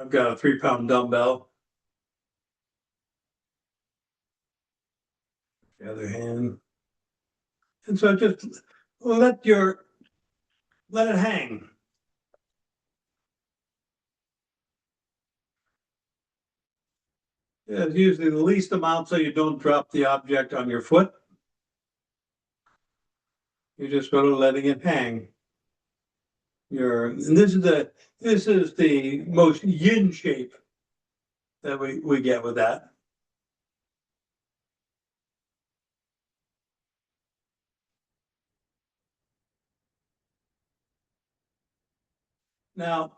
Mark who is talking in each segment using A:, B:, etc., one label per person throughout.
A: I've got a 3-pound dumbbell. The other hand. And so just let it hang. Yeah, it's usually the least amount so you don't drop the object on your foot. You're just sort of letting it hang. And this is the most yin shape that we get with that. Now,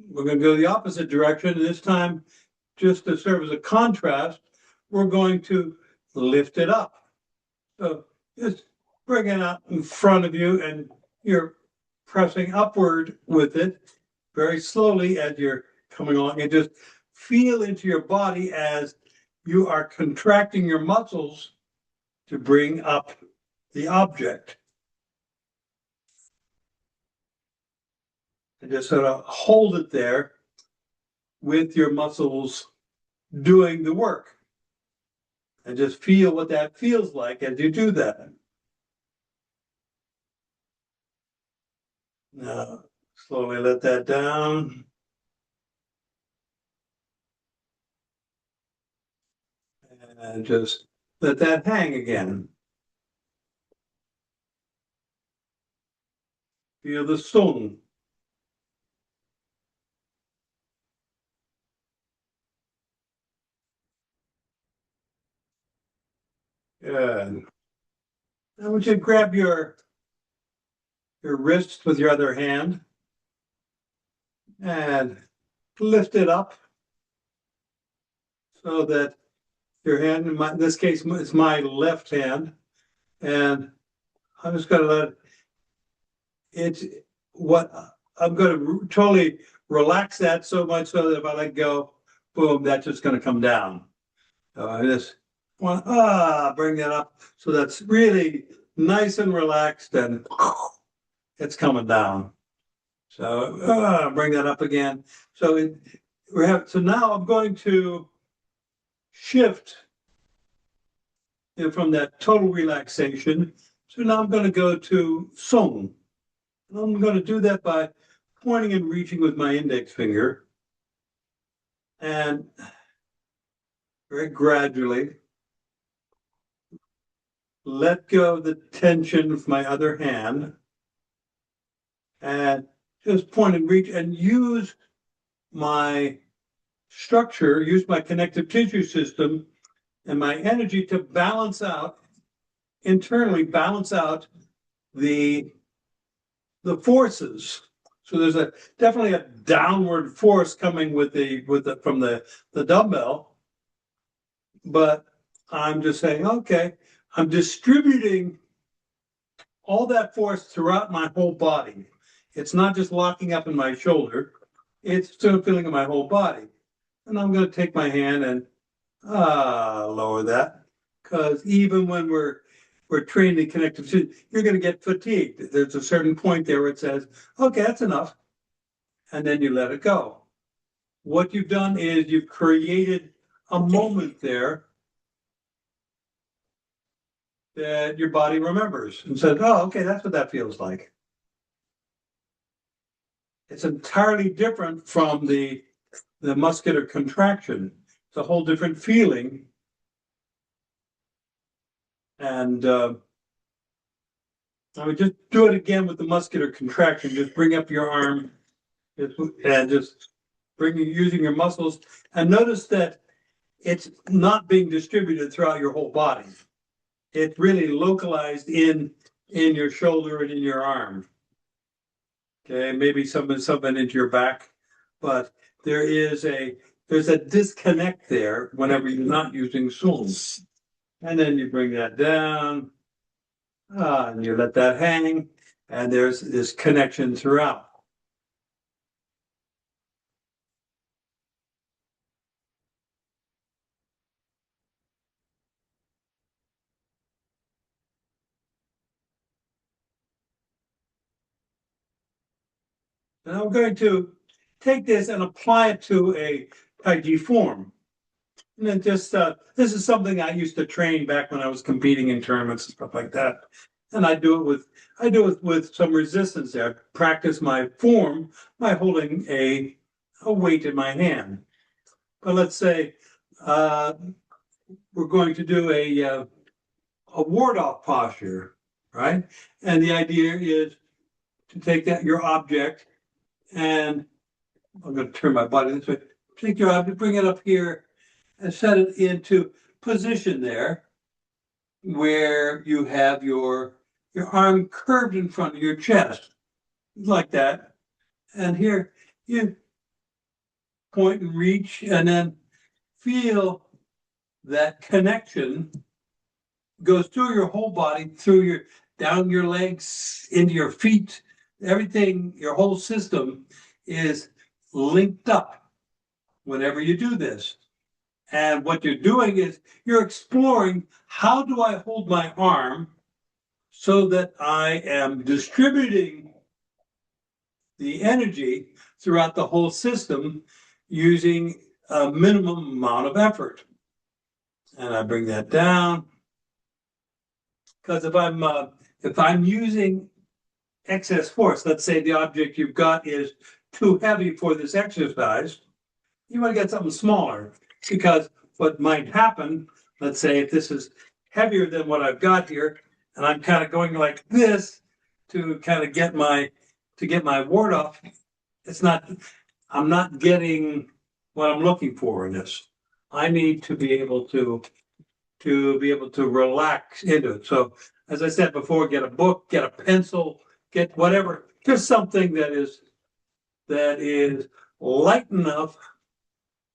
A: we're going to go the opposite direction. This time, just to serve as a contrast, we're going to lift it up. So just bring it up in front of you, and you're pressing upward with it very slowly as you're coming along, and just feel into your body as you are contracting your muscles to bring up the object. And just sort of hold it there with your muscles doing the work. And just feel what that feels like as you do that. Now, slowly let that down. And just let that hang again. Feel the Song. Good. Now, would you grab your wrist with your other hand and lift it up so that your hand, in this case, it's my left hand, and I'm just going to let I'm going to totally relax that so much so that if I let go, boom, that's just going to come down. So I just want bring that up so that's really nice and relaxed, and it's coming down. So bring that up again. So so now I'm going to shift from that total relaxation. So now I'm going to go to Song. And I'm going to do that by pointing and reaching with my index finger, and very gradually let go of the tension of my other hand, and just point and reach and use my structure, use my connective tissue system and my energy to internally balance out the forces. So there's definitely a downward force coming from the dumbbell, but I'm just saying, okay, I'm distributing all that force throughout my whole body. It's not just locking up in my shoulder, it's still feeling in my whole body. And I'm going to take my hand and lower that, because even when we're trained in connective tissue, you're going to get fatigued. There's a certain point there where it says, okay, that's enough. And then you let it go. What you've done is you've created a moment there that your body remembers and says, oh, okay, that's what that feels like. It's entirely different from the muscular contraction. It's a whole different feeling. And I would just do it again with the muscular contraction. Just bring up your arm and just using your muscles. And notice that it's not being distributed throughout your whole body. It's really localized in your shoulder and in your arm. Okay, maybe some into your back, but there's a disconnect there whenever you're not using Song. And then you bring that down, and you let that hang, and there's this connection throughout. And I'm going to take this and apply it to a Tai Chi form. And then just, this is something I used to train back when I was competing in tournaments and stuff like that. And I do it with some resistance there. I practice my form by holding a weight in my hand. But let's say we're going to do a ward-off posture, right? And the idea is to take your object, and I'm going to turn my body this way. Take your object, bring it up here, and set it into position there, where you have your arm curved in front of your chest, like that. And here you point and reach, and then feel that connection goes through your whole body, down your legs, into your feet. Everything, your whole system is linked up whenever you do this. And what you're doing is you're exploring, how do I hold my arm so that I am distributing the energy throughout the whole system using a minimum amount of effort. And I bring that down, because if I'm using excess force, let's say the object you've got is too heavy for this exercise, you want to get something smaller, because what might happen, let's say if this is heavier than what I've got here, and I'm kind of going like this to kind of get my ward off, I'm not getting what I'm looking for in this. I need to be able to relax into it. So as I said before, get a book, get a pencil, get whatever, just something that is light enough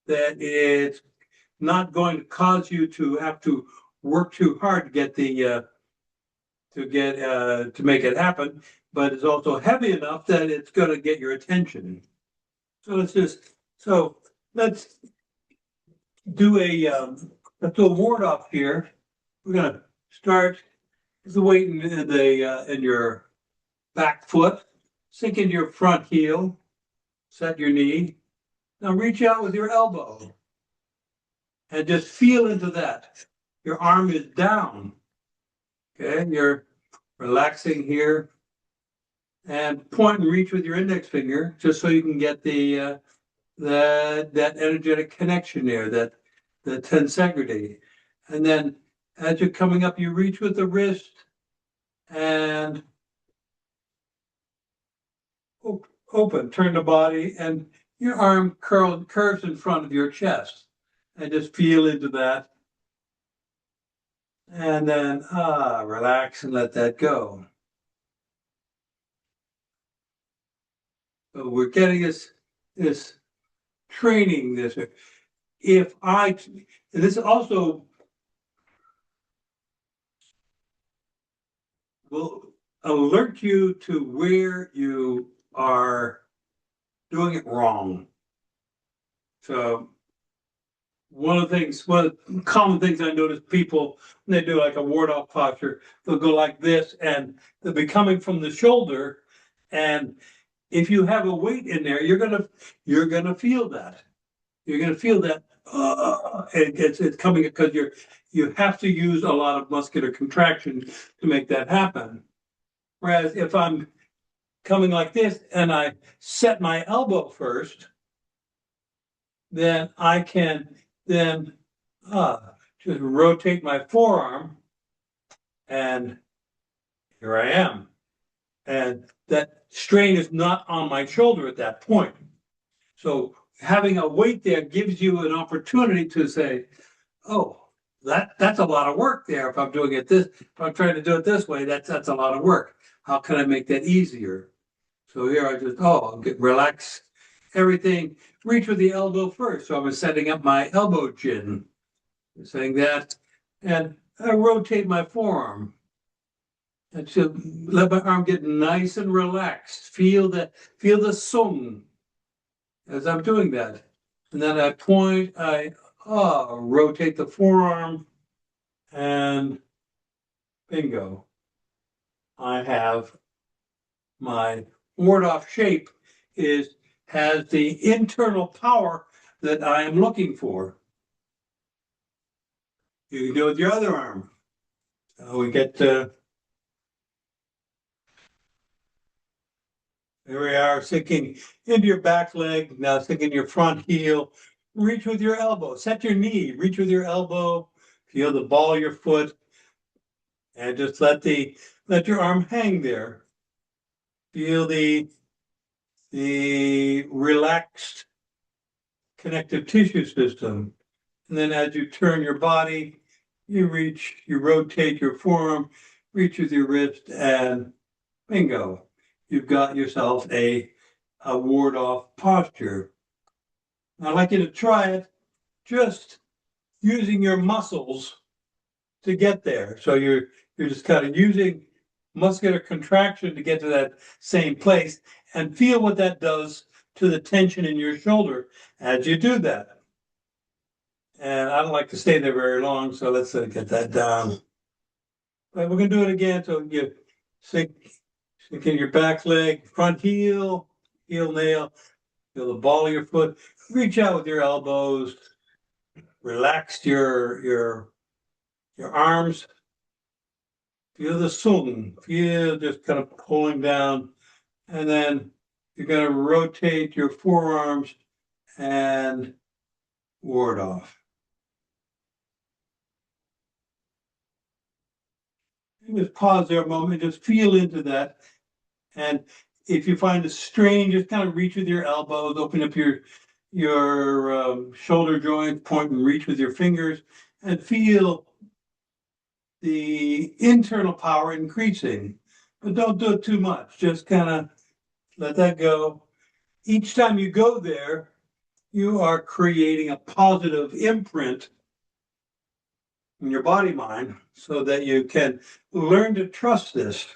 A: that it's not going to cause you to have to work too hard to get to make it happen, but it's also heavy enough that it's going to get your attention. So let's do a ward off here. We're going to start with the weight in your back foot, sink into your front heel, set your knee. Now reach out with your elbow and just feel into that. Your arm is down. Okay, and you're relaxing here. And point and reach with your index finger, just so you can get that energetic connection there, that tensegrity. And then as you're coming up, you reach with the wrist and open, turn the body, and your arm curves in front of your chest. And just feel into that. And then relax and let that go. So we're getting this training. This also will alert you to where you are doing it wrong. So one of the common things I notice people, when they do like a ward-off posture, they'll go like this, and they'll be coming from the shoulder. And if you have a weight in there, you're gonna feel that. You're gonna feel that it's coming, because you have to use a lot of muscular contraction to make that happen. Whereas if I'm coming like this and I set my elbow first, then I can just rotate my forearm, and here I am. And that strain is not on my shoulder at that point. So having a weight there gives you an opportunity to say, oh, that's a lot of work there. If I'm doing it if I'm trying to do it this way, that's a lot of work. How can I make that easier? So here I just, relax everything. Reach with the elbow first. So I'm setting up my elbow chin, saying that, and I rotate my forearm. And so let my arm get nice and relaxed. Feel the song as I'm doing that. And then I point, rotate the forearm, and bingo. I have my ward-off shape has the internal power that I am looking for. You can do it with your other arm. So we get here we are, sinking into your back leg, now sinking your front heel. Reach with your elbow, set your knee, reach with your elbow, feel the ball of your foot, and just let your arm hang there. Feel the relaxed connective tissue system. And then as you turn your body, you rotate your forearm, reach with your wrist, and bingo, you've got yourself a ward-off posture. I'd like you to try it just using your muscles to get there. So you're just kind of using muscular contraction to get to that same place, and feel what that does to the tension in your shoulder as you do that. And I don't like to stay there very long, so let's get that down. But we're going to do it again. So you sink in your back leg, front heel, heel nail, feel the ball of your foot. Reach out with your elbows. Relax your arms. Feel the sung. Feel just kind of pulling down. And then you're going to rotate your forearms and ward off. Just pause there a moment, just feel into that. And if you find it strange, just kind of reach with your elbows, open up your shoulder joints, point and reach with your fingers, and feel the internal power increasing. But don't do it too much. Just kind of let that go. Each time you go there, you are creating a positive imprint in your body mind so that you can learn to trust this.